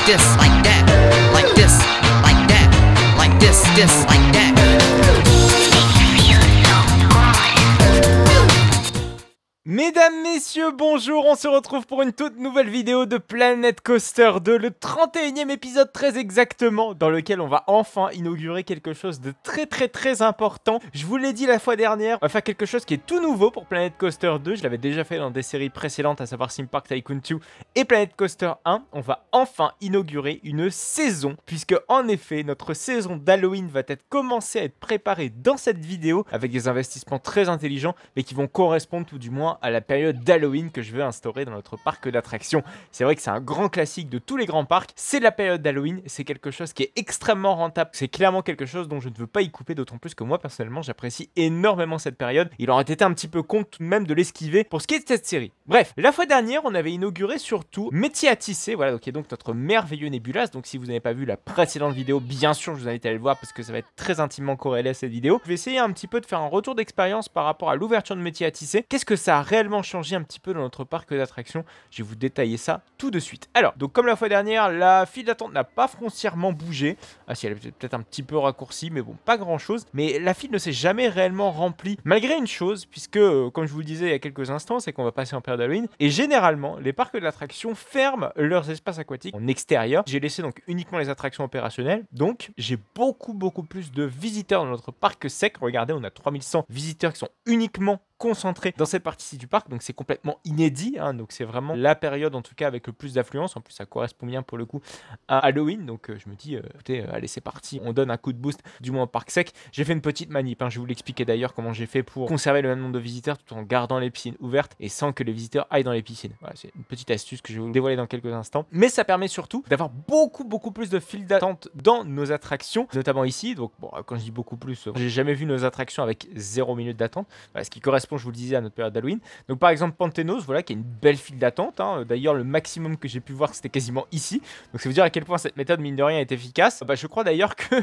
this, like that, like this, like that, like this, like that. Mesdames, messieurs, bonjour, on se retrouve pour une toute nouvelle vidéo de Planet Coaster 2, le 31e épisode très exactement, dans lequel on va enfin inaugurer quelque chose de très important. Je vous l'ai dit la fois dernière, on va faire quelque chose qui est tout nouveau pour Planet Coaster 2, je l'avais déjà fait dans des séries précédentes, à savoir Theme Park Tycoon 2 et Planet Coaster 1. On va enfin inaugurer une saison, puisque en effet, notre saison d'Halloween va être commencée à être préparée dans cette vidéo, avec des investissements très intelligents, mais qui vont correspondre tout du moins à la période d'Halloween que je veux instaurer dans notre parc d'attractions. C'est vrai que c'est un grand classique de tous les grands parcs, c'est la période d'Halloween, c'est quelque chose qui est extrêmement rentable, c'est clairement quelque chose dont je ne veux pas y couper, d'autant plus que moi personnellement j'apprécie énormément cette période. Il aurait été un petit peu con tout de même de l'esquiver pour ce qui est de cette série. Bref, la fois dernière on avait inauguré surtout Métier à tisser, voilà, donc qui est donc notre merveilleux Nébulas. Donc si vous n'avez pas vu la précédente vidéo, bien sûr je vous invite à aller le voir parce que ça va être très intimement corrélé à cette vidéo. Je vais essayer un petit peu de faire un retour d'expérience par rapport à l'ouverture de Métier à tisser. Qu'est-ce que ça a réellement changé un petit peu dans notre parc d'attractions? Je vais vous détailler ça tout de suite. Alors, donc comme la fois dernière, la file d'attente n'a pas foncièrement bougé. Ah si, elle est peut-être un petit peu raccourcie, mais bon, pas grand-chose. Mais la file ne s'est jamais réellement remplie, malgré une chose, puisque, comme je vous le disais il y a quelques instants, c'est qu'on va passer en période Halloween. Et généralement, les parcs d'attractions ferment leurs espaces aquatiques en extérieur. J'ai laissé donc uniquement les attractions opérationnelles. Donc, j'ai beaucoup plus de visiteurs dans notre parc sec. Regardez, on a 3100 visiteurs qui sont uniquement concentré dans cette partie-ci du parc, donc c'est complètement inédit, hein, donc c'est vraiment la période en tout cas avec le plus d'affluence. En plus ça correspond bien pour le coup à Halloween, donc je me dis écoutez, allez c'est parti, on donne un coup de boost du moins au parc sec. J'ai fait une petite manip, hein, je vais vous l'expliquer d'ailleurs comment j'ai fait pour conserver le même nombre de visiteurs tout en gardant les piscines ouvertes et sans que les visiteurs aillent dans les piscines. Voilà, c'est une petite astuce que je vais vous dévoiler dans quelques instants, mais ça permet surtout d'avoir beaucoup plus de files d'attente dans nos attractions, notamment ici. Donc bon, quand je dis beaucoup plus, j'ai jamais vu nos attractions avec 0 minute d'attente, voilà, ce qui correspond, je vous le disais, à notre période d'Halloween. Donc par exemple Panthenos, voilà, qui a une belle file d'attente, hein. D'ailleurs le maximum que j'ai pu voir c'était quasiment ici, donc ça veut dire à quel point cette méthode mine de rien est efficace. Je crois d'ailleurs que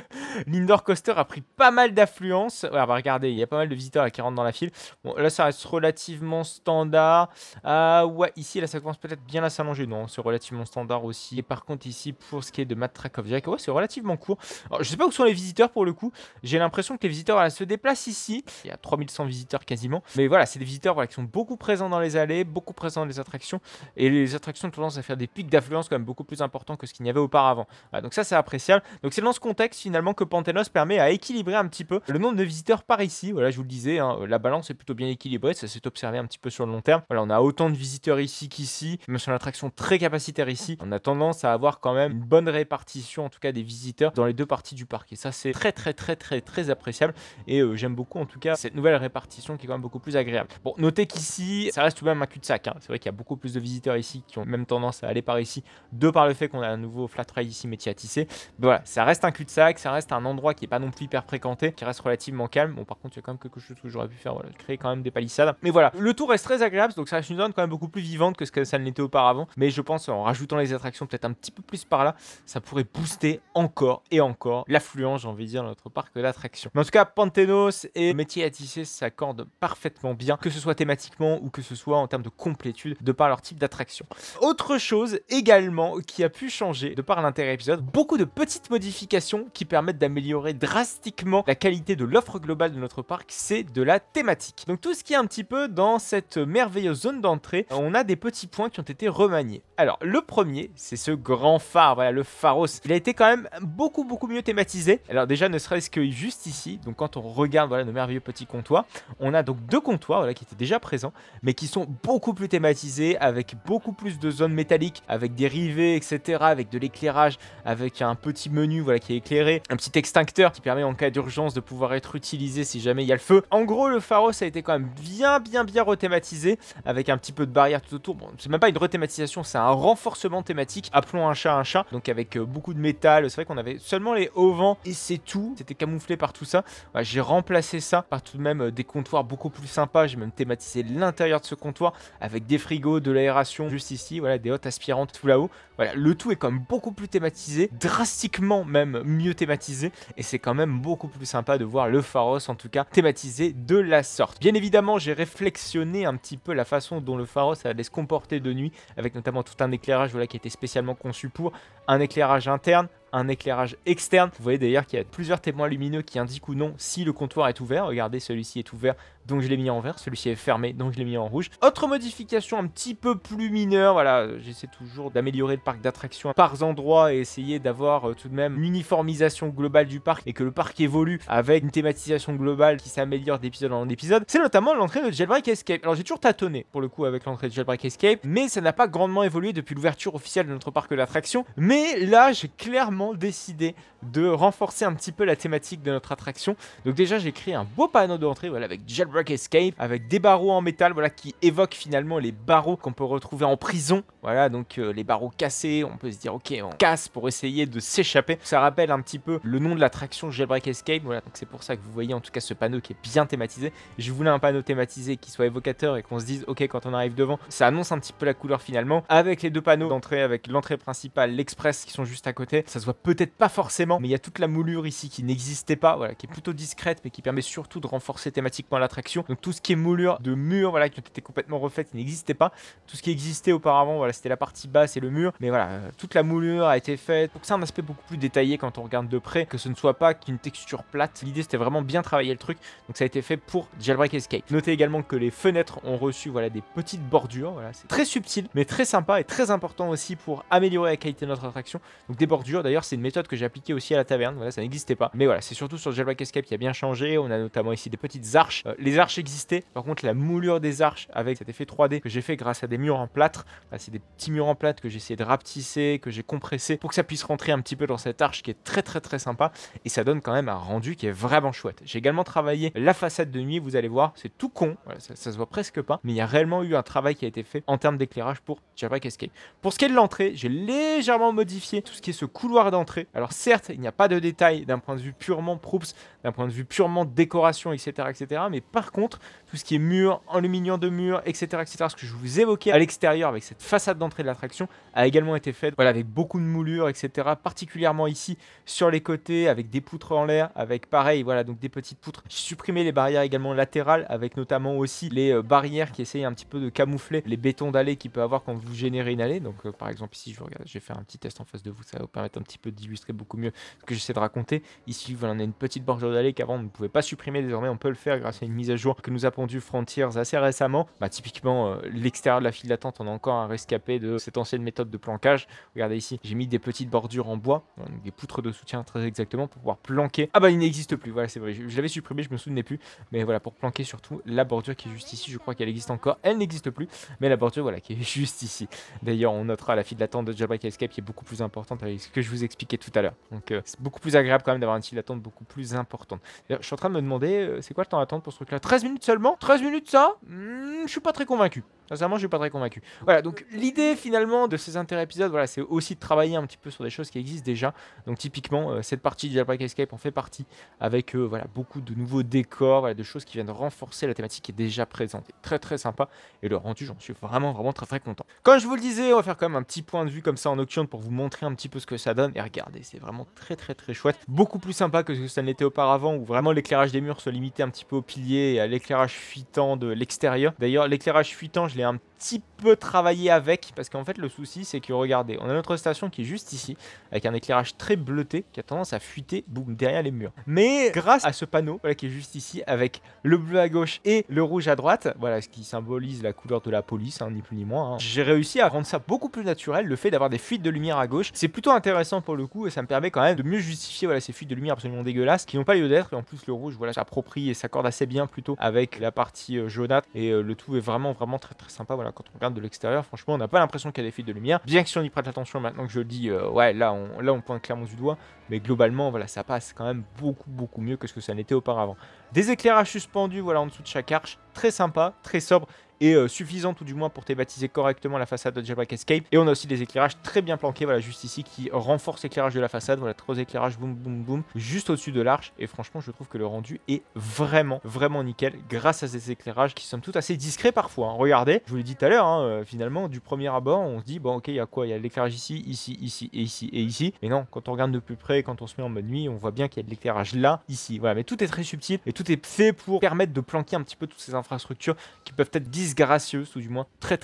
l'Indoor Coaster a pris pas mal d'affluence. Ouais, regardez, il y a pas mal de visiteurs là, qui rentrent dans la file. Bon là ça reste relativement standard. Ouais, ici là ça commence peut-être bien à s'allonger. Non, c'est relativement standard aussi. Et par contre ici pour ce qui est de Mad Track of Jack, ouais, c'est relativement court. Alors je sais pas où sont les visiteurs pour le coup, j'ai l'impression que les visiteurs se déplacent ici. Il y a 3100 visiteurs quasiment, mais voilà, c'est des visiteurs, voilà, qui sont beaucoup présents dans les allées, beaucoup présents dans les attractions, et les attractions ont tendance à faire des pics d'affluence quand même beaucoup plus importants que ce qu'il n'y avait auparavant. Voilà, donc ça c'est appréciable. Donc c'est dans ce contexte finalement que Panthenos permet à équilibrer un petit peu le nombre de visiteurs par ici. Voilà, je vous le disais, hein, la balance est plutôt bien équilibrée, ça s'est observé un petit peu sur le long terme. Voilà, on a autant de visiteurs ici qu'ici, même sur l'attraction très capacitaire ici, on a tendance à avoir quand même une bonne répartition en tout cas des visiteurs dans les deux parties du parc, et ça c'est très appréciable, et j'aime beaucoup en tout cas cette nouvelle répartition qui est quand même beaucoup plus agréable. Bon, notez qu'ici, ça reste tout de même un cul-de-sac, hein. C'est vrai qu'il y a beaucoup plus de visiteurs ici qui ont même tendance à aller par ici, de par le fait qu'on a un nouveau flat ride ici, Métier à tisser. Mais voilà, ça reste un cul-de-sac, ça reste un endroit qui n'est pas non plus hyper fréquenté, qui reste relativement calme. Bon, par contre, il y a quand même quelque chose que j'aurais pu faire, voilà, créer quand même des palissades. Mais voilà, le tour reste très agréable, donc ça reste une zone quand même beaucoup plus vivante que ce que ça ne l'était auparavant. Mais je pense en rajoutant les attractions peut-être un petit peu plus par là, ça pourrait booster encore et encore l'affluence, j'ai envie de dire, dans notre parc d'attractions. Mais en tout cas, Panthenos et Métier à tisser s'accordent parfaitement bien, que ce soit thématiquement ou que ce soit en termes de complétude de par leur type d'attraction. Autre chose également qui a pu changer de par l'intérêt épisode, beaucoup de petites modifications qui permettent d'améliorer drastiquement la qualité de l'offre globale de notre parc, c'est de la thématique. Donc tout ce qui est un petit peu dans cette merveilleuse zone d'entrée, on a des petits points qui ont été remaniés. Alors le premier, c'est ce grand phare, voilà, le pharos. Il a été quand même beaucoup mieux thématisé. Alors déjà ne serait-ce que juste ici, donc quand on regarde, voilà, nos merveilleux petits comptoirs, on a donc deux comptoirs, voilà, qui étaient déjà présents, mais qui sont beaucoup plus thématisés, avec beaucoup plus de zones métalliques, avec des rivets, etc., avec de l'éclairage, avec un petit menu, voilà, qui est éclairé, un petit extincteur qui permet en cas d'urgence de pouvoir être utilisé si jamais il y a le feu. En gros, le pharos a été quand même bien rethématisé, avec un petit peu de barrière tout autour. Bon, c'est même pas une rethématisation, c'est un renforcement thématique, appelons un chat, donc avec beaucoup de métal. C'est vrai qu'on avait seulement les auvents et c'est tout, c'était camouflé par tout ça. Voilà, j'ai remplacé ça par tout de même des comptoirs beaucoup plus sympa. J'ai même thématisé l'intérieur de ce comptoir avec des frigos, de l'aération juste ici, voilà, des hottes aspirantes tout là-haut. Voilà, le tout est quand même beaucoup plus thématisé, drastiquement même mieux thématisé, et c'est quand même beaucoup plus sympa de voir le Pharos en tout cas thématisé de la sorte. Bien évidemment, j'ai réflexionné un petit peu la façon dont le Pharos allait se comporter de nuit, avec notamment tout un éclairage voilà, qui a été spécialement conçu pour un éclairage interne, un éclairage externe. Vous voyez d'ailleurs qu'il y a plusieurs témoins lumineux qui indiquent ou non si le comptoir est ouvert. Regardez, celui-ci est ouvert, donc je l'ai mis en vert. Celui-ci est fermé, donc je l'ai mis en rouge. Autre modification un petit peu plus mineure, voilà, j'essaie toujours d'améliorer le parc d'attractions par endroits et essayer d'avoir tout de même une uniformisation globale du parc et que le parc évolue avec une thématisation globale qui s'améliore d'épisode en épisode. C'est notamment l'entrée de Jailbreak Escape. Alors j'ai toujours tâtonné pour le coup avec l'entrée de Jailbreak Escape, mais ça n'a pas grandement évolué depuis l'ouverture officielle de notre parc d'attractions. Mais là, j'ai clairement décidé de renforcer un petit peu la thématique de notre attraction. Donc déjà, j'ai créé un beau panneau d'entrée voilà, avec Jailbreak Escape, avec des barreaux en métal voilà, qui évoquent finalement les barreaux qu'on peut retrouver en prison. Voilà, donc les barreaux cassés, on peut se dire ok, on casse pour essayer de s'échapper. Ça rappelle un petit peu le nom de l'attraction Jailbreak Escape. Voilà, donc c'est pour ça que vous voyez en tout cas ce panneau qui est bien thématisé. Je voulais un panneau thématisé qui soit évocateur et qu'on se dise ok, quand on arrive devant, ça annonce un petit peu la couleur finalement. Avec les deux panneaux d'entrée, avec l'entrée principale, l'express qui sont juste à côté, ça se voit peut-être pas forcément, mais il y a toute la moulure ici qui n'existait pas, voilà, qui est plutôt discrète, mais qui permet surtout de renforcer thématiquement l'attraction. Donc tout ce qui est moulure de murs, voilà, qui ont été complètement refaites, qui n'existait pas. Tout ce qui existait auparavant, voilà, c'était la partie basse et le mur, mais voilà, toute la moulure a été faite. Donc c'est un aspect beaucoup plus détaillé quand on regarde de près, que ce ne soit pas qu'une texture plate. L'idée c'était vraiment bien travailler le truc, donc ça a été fait pour Jailbreak Escape. Notez également que les fenêtres ont reçu voilà, des petites bordures, voilà, c'est très subtil, mais très sympa et très important aussi pour améliorer la qualité de notre attraction. Donc des bordures, d'ailleurs c'est une méthode que j'ai appliquée aussi à la taverne, voilà, ça n'existait pas. Mais voilà, c'est surtout sur Jailbreak Escape qui a bien changé. On a notamment ici des petites arches. Les arches existaient, par contre la moulure des arches avec cet effet 3D que j'ai fait grâce à des murs en plâtre, voilà, c'est des petits murs en plâtre que j'ai essayé de rapetisser, que j'ai compressé pour que ça puisse rentrer un petit peu dans cette arche qui est très sympa, et ça donne quand même un rendu qui est vraiment chouette. J'ai également travaillé la façade de nuit, vous allez voir, c'est tout con, voilà, ça se voit presque pas, mais il y a réellement eu un travail qui a été fait en termes d'éclairage pour Jailbreak Escape. Pour ce qui est de l'entrée, j'ai légèrement modifié tout ce qui est ce couloir d'entrée. Alors certes, il n'y a pas de détails d'un point de vue purement props, d'un point de vue purement décoration, etc. Mais par contre, tout ce qui est mur, enluminure de mur, etc. ce que je vous évoquais à l'extérieur avec cette façade d'entrée de l'attraction a également été fait, voilà, avec beaucoup de moulures, etc. Particulièrement ici sur les côtés, avec des poutres en l'air, avec pareil, voilà, donc des petites poutres. J'ai supprimé les barrières également latérales, avec notamment aussi les barrières qui essayent un petit peu de camoufler les bétons d'allée qu'il peut avoir quand vous générez une allée. Donc par exemple ici, je regarde, je vais faire un petit test en face de vous, ça va vous permettre un petit peu d'illustrer beaucoup mieux ce que j'essaie de raconter. Ici, voilà, on a une petite bordure d'allée qu'avant on ne pouvait pas supprimer, désormais on peut le faire grâce à une mise à jour que nous a pondu Frontiers assez récemment. Bah, typiquement, l'extérieur de la file d'attente, on a encore un rescapé de cette ancienne méthode de planquage. Regardez ici, j'ai mis des petites bordures en bois, donc des poutres de soutien très exactement pour pouvoir planquer. Ah bah il n'existe plus, voilà c'est vrai, je l'avais supprimé, je me souvenais plus, mais voilà, pour planquer surtout la bordure qui est juste ici, je crois qu'elle existe encore, elle n'existe plus, mais la bordure voilà qui est juste ici. D'ailleurs on notera la file d'attente de Jailbreak Escape qui est beaucoup plus importante avec ce que je vous expliquais tout à l'heure. Donc c'est beaucoup plus agréable quand même d'avoir une file d'attente beaucoup plus importante. Je suis en train de me demander, c'est quoi le temps d'attente pour ce truc là? 13 minutes seulement? 13 minutes ça? Je suis pas très convaincu. Sincèrement, je suis pas très convaincu. Voilà, donc l'idée finalement de ces inter-épisodes, voilà, c'est aussi de travailler un petit peu sur des choses qui existent déjà. Donc typiquement, cette partie de Jailbreak Escape en fait partie avec voilà, beaucoup de nouveaux décors, voilà, de choses qui viennent renforcer la thématique qui est déjà présente. Très sympa. Et le rendu, j'en suis vraiment très content. Comme je vous le disais, on va faire quand même un petit point de vue comme ça en nocturne pour vous montrer un petit peu ce que ça donne. Et regardez, c'est vraiment très chouette. Beaucoup plus sympa que ce que ça n'était auparavant, où vraiment l'éclairage des murs se limitait un petit peu au pilier et à l'éclairage fuitant de l'extérieur. D'ailleurs, l'éclairage fuitant, je l'ai un petit peu travaillé avec, parce qu'en fait le souci c'est que regardez, on a notre station qui est juste ici avec un éclairage très bleuté qui a tendance à fuiter boum derrière les murs, mais grâce à ce panneau voilà, qui est juste ici avec le bleu à gauche et le rouge à droite, voilà ce qui symbolise la couleur de la police, hein, ni plus ni moins, hein. J'ai réussi à rendre ça beaucoup plus naturel. Le fait d'avoir des fuites de lumière à gauche, c'est plutôt intéressant pour le coup, et ça me permet quand même de mieux justifier voilà, ces fuites de lumière absolument dégueulasses qui n'ont pas lieu d'être. Et en plus le rouge voilà, s'approprie et s'accorde assez bien plutôt avec la partie jaunâtre, et le tout est vraiment très sympa. Voilà, quand on regarde de l'extérieur, franchement, on n'a pas l'impression qu'il y a des fuites de lumière. Bien que si on y prête attention maintenant que je le dis, ouais, là on pointe clairement du doigt, mais globalement, voilà, ça passe quand même beaucoup mieux que ce que ça n'était auparavant. Des éclairages suspendus, voilà, en dessous de chaque arche, très sympa, très sobre. est suffisante, ou du moins pour thématiser correctement la façade de Jailbreak Escape. Et on a aussi des éclairages très bien planqués, voilà, juste ici, qui renforcent l'éclairage de la façade. Voilà, 3 éclairages, boum, boum, boum, juste au-dessus de l'arche. Et franchement, je trouve que le rendu est vraiment, vraiment nickel grâce à ces éclairages qui sont tout assez discrets parfois. Hein. Regardez, je vous l'ai dit tout à l'heure, hein, finalement, du premier abord, on se dit, bon, ok, il y a quoi? Il y a l'éclairage ici, ici, ici et ici et ici. Mais non, quand on regarde de plus près, quand on se met en mode nuit, on voit bien qu'il y a de l'éclairage là, ici. Voilà, mais tout est très subtil et tout est fait pour permettre de planquer un petit peu toutes ces infrastructures qui peuvent être disgracieuses, ou du moins très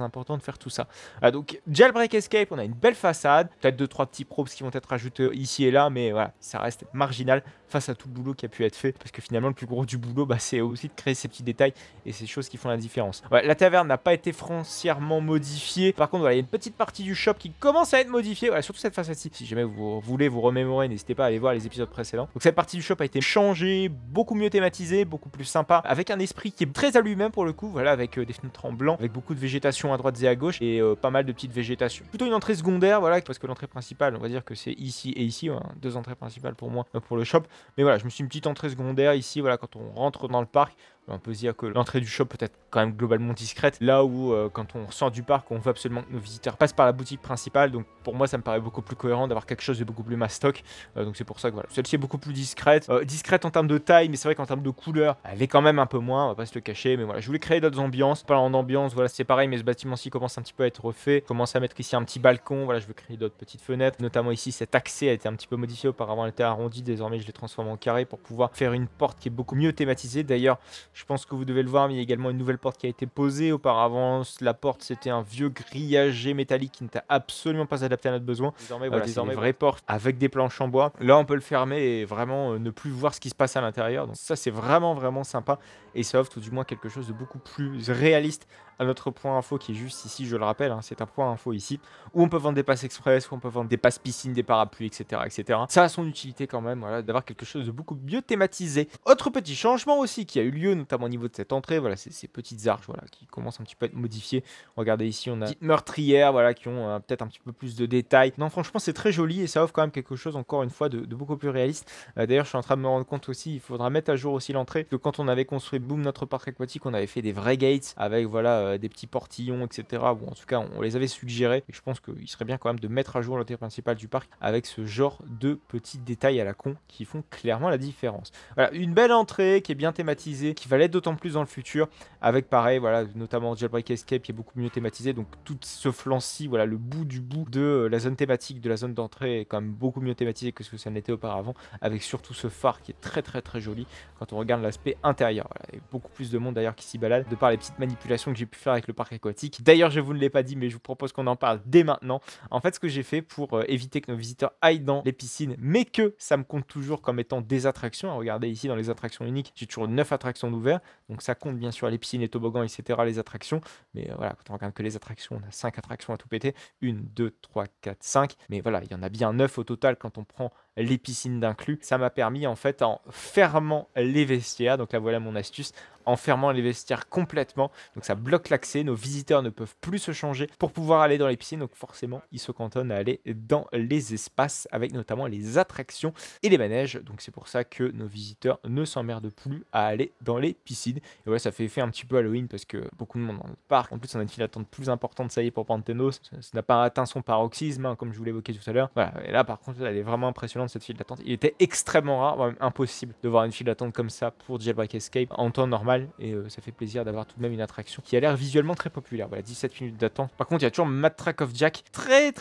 important de faire tout ça. Donc, Jailbreak Escape, on a une belle façade, peut-être 2-3 petits props qui vont être ajoutés ici et là, mais voilà, ça reste marginal face à tout le boulot qui a pu être fait, parce que finalement, le plus gros du boulot, bah, c'est aussi de créer ces petits détails et ces choses qui font la différence. Ouais, la taverne n'a pas été foncièrement modifiée. Par contre, voilà, il y a une petite partie du shop qui commence à être modifiée. Voilà, surtout cette façade-ci. Si jamais vous voulez vous remémorer, n'hésitez pas à aller voir les épisodes précédents. Donc cette partie du shop a été changée, beaucoup mieux thématisée, beaucoup plus sympa, avec un esprit qui est très à lui-même pour le coup. Voilà, avec des fenêtres en blanc, avec beaucoup de végétation à droite et à gauche et pas mal de petites végétations. Plutôt une entrée secondaire, voilà, parce que l'entrée principale, on va dire que c'est ici et ici. Hein, 2 entrées principales pour moi, pour le shop. Mais voilà, je me suis une petite entrée secondaire ici, voilà, quand on rentre dans le parc. On peut se dire que l'entrée du shop peut être quand même globalement discrète. Là où quand on sort du parc, on veut absolument que nos visiteurs passent par la boutique principale. Donc pour moi, ça me paraît beaucoup plus cohérent d'avoir quelque chose de beaucoup plus mastoc. Donc c'est pour ça que voilà, celle-ci est beaucoup plus discrète. Discrète en termes de taille, mais c'est vrai qu'en termes de couleur, elle est quand même un peu moins, on va pas se le cacher. Mais voilà, je voulais créer d'autres ambiances. Parlant d'ambiance, voilà, c'est pareil, mais ce bâtiment-ci commence un petit peu à être refait. Commence à mettre ici un petit balcon. Voilà, je veux créer d'autres petites fenêtres. Notamment ici, cet accès a été un petit peu modifié. Auparavant, elle était arrondie. Désormais, je l'ai transformé en carré pour pouvoir faire une porte qui est beaucoup mieux thématisée. D'ailleurs, je pense que vous devez le voir, mais il y a également une nouvelle porte qui a été posée. Auparavant, la porte, c'était un vieux grillagé métallique qui n'était absolument pas adapté à notre besoin. Désormais, voilà, désormais, vraie porte avec des planches en bois. Là, on peut le fermer et vraiment ne plus voir ce qui se passe à l'intérieur. Donc ça, c'est vraiment sympa. Et ça offre tout du moins quelque chose de beaucoup plus réaliste à notre point info qui est juste ici, je le rappelle, hein, c'est un point info ici, où on peut vendre des passes express, où on peut vendre des passes piscine, des parapluies, etc. Ça a son utilité quand même, voilà, d'avoir quelque chose de beaucoup mieux thématisé. Autre petit changement aussi qui a eu lieu, notamment au niveau de cette entrée, voilà, c'est ces petites arches, voilà, qui commencent un petit peu à être modifiées. Regardez ici, on a des petites meurtrières, voilà, qui ont peut-être un petit peu plus de détails. Non, franchement, c'est très joli et ça offre quand même quelque chose, encore une fois, de beaucoup plus réaliste. D'ailleurs, je suis en train de me rendre compte aussi, il faudra mettre à jour aussi l'entrée, que quand on avait construit, boum, notre parc aquatique, on avait fait des vrais gates avec, voilà, des petits portillons, etc. Ou en tout cas, on les avait suggérés. Et je pense qu'il serait bien quand même de mettre à jour l'entrée principale du parc avec ce genre de petits détails à la con qui font clairement la différence. Voilà, une belle entrée qui est bien thématisée, qui va l'être d'autant plus dans le futur, avec pareil, voilà, notamment Jailbreak Escape qui est beaucoup mieux thématisé. Donc tout ce flanc-ci, voilà, le bout du bout de la zone thématique, de la zone d'entrée est quand même beaucoup mieux thématisé que ce que ça n'était auparavant, avec surtout ce phare qui est très joli quand on regarde l'aspect intérieur. Voilà, il y a beaucoup plus de monde d'ailleurs qui s'y balade, de par les petites manipulations que j'ai pu faire avec le parc aquatique. D'ailleurs, je vous ne l'ai pas dit, mais je vous propose qu'on en parle dès maintenant. En fait, ce que j'ai fait pour éviter que nos visiteurs aillent dans les piscines, mais que ça me compte toujours comme étant des attractions. Regardez ici, dans les attractions uniques, j'ai toujours 9 attractions d'ouvert. Donc ça compte bien sûr les piscines, les toboggans, etc., les attractions. Mais voilà, quand on regarde que les attractions, on a 5 attractions à tout péter. 1, 2, 3, 4, 5. Mais voilà, il y en a bien 9 au total quand on prend les piscines d'inclus. Ça m'a permis en fait, en fermant les vestiaires, donc là voilà mon astuce, en fermant les vestiaires complètement, donc ça bloque l'accès, nos visiteurs ne peuvent plus se changer pour pouvoir aller dans les piscines, donc forcément ils se cantonnent à aller dans les espaces avec notamment les attractions et les manèges, donc c'est pour ça que nos visiteurs ne s'emmerdent plus à aller dans les piscines. Et ouais, ça fait effet un petit peu Halloween parce que beaucoup de monde dans notre parc, en plus on a une file d'attente plus importante, ça y est, pour Pantenos, ça n'a pas atteint son paroxysme, hein, comme je vous l'évoquais tout à l'heure. Voilà, et là par contre elle est vraiment impressionnante cette file d'attente, il était extrêmement rare, voire même impossible de voir une file d'attente comme ça pour Jailbreak Escape en temps normal. Et ça fait plaisir d'avoir tout de même une attraction qui a l'air visuellement très populaire. Voilà, 17 minutes d'attente. Par contre, il y a toujours Mad Track of Jack, très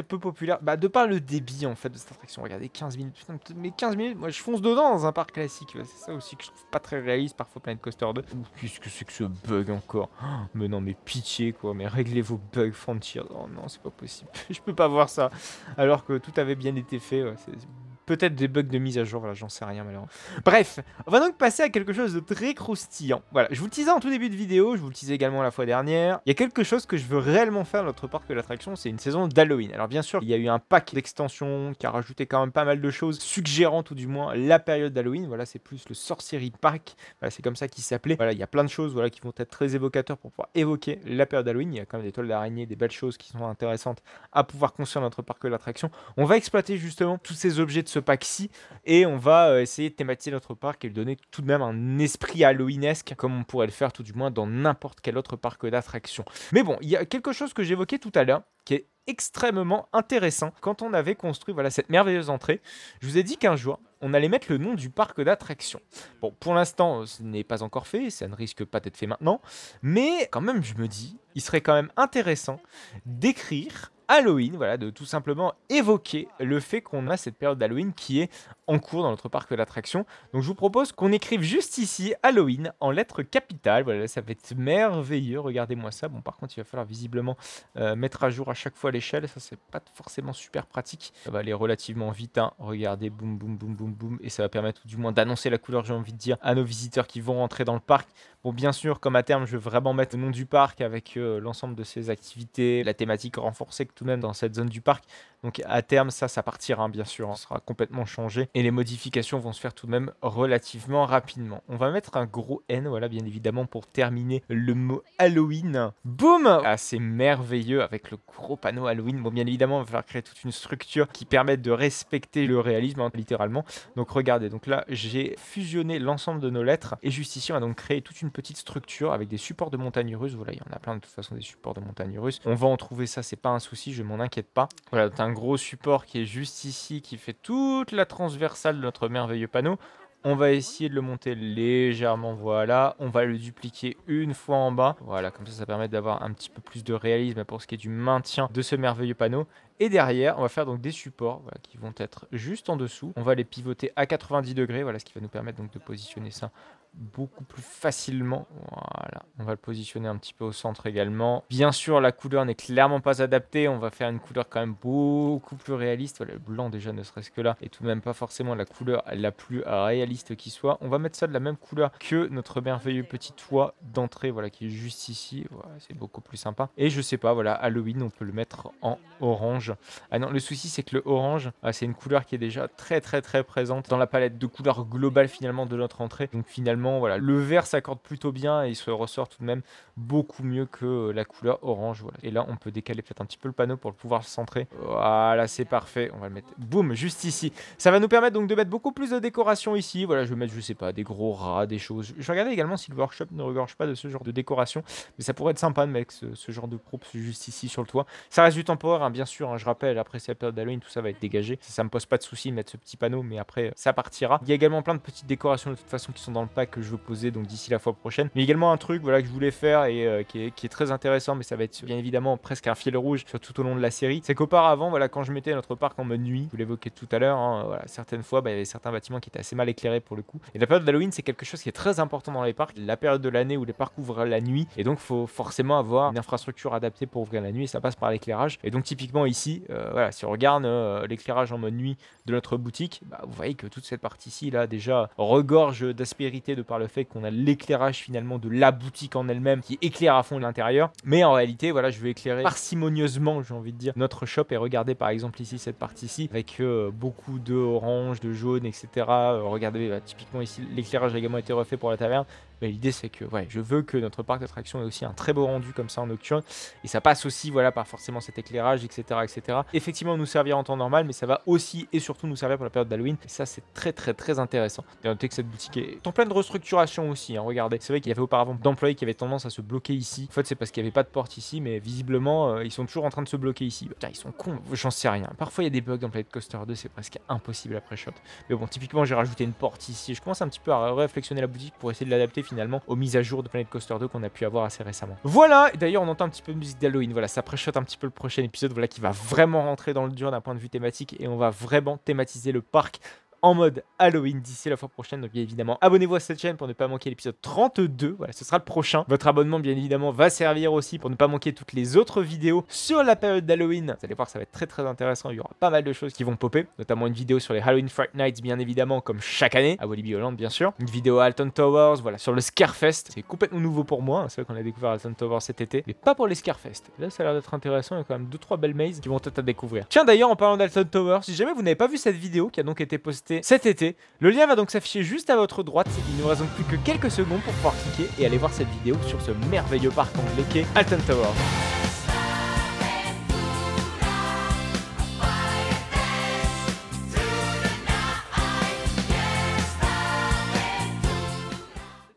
peu populaire. Bah, de par le débit en fait de cette attraction. Regardez, 15 minutes. Putain, mais 15 minutes, moi je fonce dedans dans un parc classique. C'est ça aussi que je trouve pas très réaliste. Parfois, Planet Coaster 2. Qu'est-ce que c'est que ce bug encore? Mais non, mais pitié quoi. Mais réglez vos bugs, Frontier. Oh non, c'est pas possible. Je peux pas voir ça. Alors que tout avait bien été fait. Ouais, peut-être des bugs de mise à jour, voilà, j'en sais rien malheureusement. Bref, on va donc passer à quelque chose de très croustillant. Voilà, je vous le disais en tout début de vidéo, je vous le disais également la fois dernière. Il y a quelque chose que je veux réellement faire dans notre parc de l'attraction, c'est une saison d'Halloween. Alors bien sûr, il y a eu un pack d'extensions qui a rajouté quand même pas mal de choses, suggérant tout du moins la période d'Halloween. Voilà, c'est plus le Sorcery Pack, voilà, c'est comme ça qu'il s'appelait. Voilà, il y a plein de choses voilà, qui vont être très évocateurs pour pouvoir évoquer la période d'Halloween. Il y a quand même des toiles d'araignée, des belles choses qui sont intéressantes à pouvoir construire notre parc de l'attraction. On va exploiter justement tous ces objets de ce pack-ci et on va essayer de thématiser notre parc et lui donner tout de même un esprit halloweenesque comme on pourrait le faire tout du moins dans n'importe quel autre parc d'attractions. Mais bon, il y a quelque chose que j'évoquais tout à l'heure qui est extrêmement intéressant. Quand on avait construit voilà, cette merveilleuse entrée, je vous ai dit qu'un jour, on allait mettre le nom du parc d'attractions. Bon, pour l'instant, ce n'est pas encore fait, ça ne risque pas d'être fait maintenant, mais quand même, je me dis, il serait quand même intéressant d'écrire Halloween, voilà, de tout simplement évoquer le fait qu'on a cette période d'Halloween qui est en cours dans notre parc d'attractions. Donc je vous propose qu'on écrive juste ici Halloween en lettres capitales. Voilà, ça va être merveilleux, regardez-moi ça. Bon, par contre, il va falloir visiblement mettre à jour à chaque fois l'échelle, ça c'est pas forcément super pratique. Ça va aller relativement vite, hein. Regardez, boum, boum, boum, boum, boum, et ça va permettre du moins d'annoncer la couleur, j'ai envie de dire, à nos visiteurs qui vont rentrer dans le parc. Bon, bien sûr, comme à terme, je vais vraiment mettre le nom du parc avec l'ensemble de ses activités, la thématique renforcée tout de même dans cette zone du parc. Donc à terme, ça partira, hein, bien sûr, hein, ça sera complètement changé. Et les modifications vont se faire tout de même relativement rapidement. On va mettre un gros N, voilà, bien évidemment, pour terminer le mot Halloween. Boum! Ah, c'est merveilleux avec le gros panneau Halloween. Bon, bien évidemment, on va falloir créer toute une structure qui permette de respecter le réalisme, hein, littéralement. Donc regardez, donc là, j'ai fusionné l'ensemble de nos lettres. Et juste ici, on va donc créer toute une petite structure avec des supports de montagnes russes. Voilà, il y en a plein de toute façon des supports de montagnes russes. On va en trouver ça, c'est pas un souci, je m'en inquiète pas. Voilà, donc un gros support qui est juste ici, qui fait toute la transversale de notre merveilleux panneau. On va essayer de le monter légèrement, voilà. On va le dupliquer une fois en bas. Voilà, comme ça permet d'avoir un petit peu plus de réalisme pour ce qui est du maintien de ce merveilleux panneau. Et derrière, on va faire donc des supports voilà, qui vont être juste en dessous. On va les pivoter à 90 degrés, voilà, ce qui va nous permettre donc de positionner ça beaucoup plus facilement. Voilà, on va le positionner un petit peu au centre également. Bien sûr, la couleur n'est clairement pas adaptée. On va faire une couleur quand même beaucoup plus réaliste. Voilà, le blanc déjà ne serait-ce que là. Et tout de même pas forcément la couleur la plus réaliste qui soit. On va mettre ça de la même couleur que notre merveilleux petit toit d'entrée, voilà, qui est juste ici. Voilà, c'est beaucoup plus sympa. Et je sais pas, voilà, Halloween, on peut le mettre en orange. Ah non, le souci c'est que le orange, c'est une couleur qui est déjà très présente dans la palette de couleurs globale finalement de notre entrée. Donc finalement, voilà, le vert s'accorde plutôt bien et il se ressort tout de même beaucoup mieux que la couleur orange. Voilà. Et là, on peut décaler peut-être un petit peu le panneau pour le pouvoir le centrer. Voilà, c'est parfait. On va le mettre, boum, juste ici. Ça va nous permettre donc de mettre beaucoup plus de décoration ici. Voilà, je vais mettre, je sais pas, des gros rats, des choses. Je vais regarder également si le workshop ne regorge pas de ce genre de décoration. Mais ça pourrait être sympa de mettre ce genre de props juste ici sur le toit. Ça reste du temporaire, hein, bien sûr. Hein, je rappelle, après cette période d'Halloween, tout ça va être dégagé. Ça me pose pas de souci de mettre ce petit panneau, mais après, ça partira. Il y a également plein de petites décorations de toute façon qui sont dans le pack que je veux poser donc d'ici la fois prochaine. Mais également un truc voilà, que je voulais faire et qui est très intéressant, mais ça va être bien évidemment presque un fil rouge sur tout au long de la série. C'est qu'auparavant, voilà, quand je mettais notre parc en mode nuit, je vous l'évoquais tout à l'heure, hein, voilà, certaines fois, il y avait certains bâtiments qui étaient assez mal éclairés pour le coup. Et la période d'Halloween, c'est quelque chose qui est très important dans les parcs. La période de l'année où les parcs ouvrent la nuit, et donc il faut forcément avoir une infrastructure adaptée pour ouvrir la nuit, et ça passe par l'éclairage. Et donc typiquement ici, voilà, si on regarde l'éclairage en mode nuit de notre boutique, vous voyez que toute cette partie-ci là déjà regorge d'aspérité de par le fait qu'on a l'éclairage finalement de la boutique en elle-même qui éclaire à fond l'intérieur. Mais en réalité, voilà, je vais éclairer parcimonieusement, j'ai envie de dire, notre shop. Et regardez par exemple ici cette partie-ci avec beaucoup de orange, de jaune, etc. Regardez, typiquement ici, l'éclairage a également été refait pour la taverne. Mais l'idée c'est que ouais, je veux que notre parc d'attractions ait aussi un très beau rendu comme ça en nocturne. Et ça passe aussi voilà, par forcément cet éclairage, etc., etc. Effectivement, nous servir en temps normal, mais ça va aussi et surtout nous servir pour la période d'Halloween. Et ça, c'est très intéressant. Et notez que cette boutique est en pleine restructuration aussi. Hein, regardez, c'est vrai qu'il y avait auparavant d'employés qui avaient tendance à se bloquer ici. En fait, c'est parce qu'il n'y avait pas de porte ici, mais visiblement, ils sont toujours en train de se bloquer ici. Putain, ils sont cons, j'en sais rien. Parfois, il y a des bugs dans Planet Coaster 2, c'est presque impossible après shot. Mais bon, typiquement, j'ai rajouté une porte ici. Je commence un petit peu à réflexionner la boutique pour essayer de l'adapter finalement aux mises à jour de Planet Coaster 2 qu'on a pu avoir assez récemment. Voilà, et d'ailleurs, on entend un petit peu de musique d'Halloween. Voilà, ça pré-shot un petit peu le prochain épisode, voilà, qui va vraiment rentrer dans le dur d'un point de vue thématique et on va vraiment thématiser le parc en mode Halloween d'ici la fois prochaine. Donc bien évidemment, abonnez-vous à cette chaîne pour ne pas manquer l'épisode 32. Voilà, ce sera le prochain. Votre abonnement, bien évidemment, va servir aussi pour ne pas manquer toutes les autres vidéos sur la période d'Halloween. Vous allez voir, ça va être très intéressant. Il y aura pas mal de choses qui vont popper, notamment une vidéo sur les Halloween Fright Nights, bien évidemment, comme chaque année, à Walibi Holland, bien sûr. Une vidéo à Alton Towers, voilà, sur le Scarefest. C'est complètement nouveau pour moi. C'est vrai qu'on a découvert Alton Towers cet été, mais pas pour les Scarefest. Là, ça a l'air d'être intéressant. Il y a quand même 2-3 belles mazes qui vont être à découvrir. Tiens, d'ailleurs, en parlant d'Alton Towers, si jamais vous n'avez pas vu cette vidéo qui a donc été postée cet été, le lien va donc s'afficher juste à votre droite. Il ne nous reste donc plus que quelques secondes pour pouvoir cliquer et aller voir cette vidéo sur ce merveilleux parc anglais qu'est Alton Towers.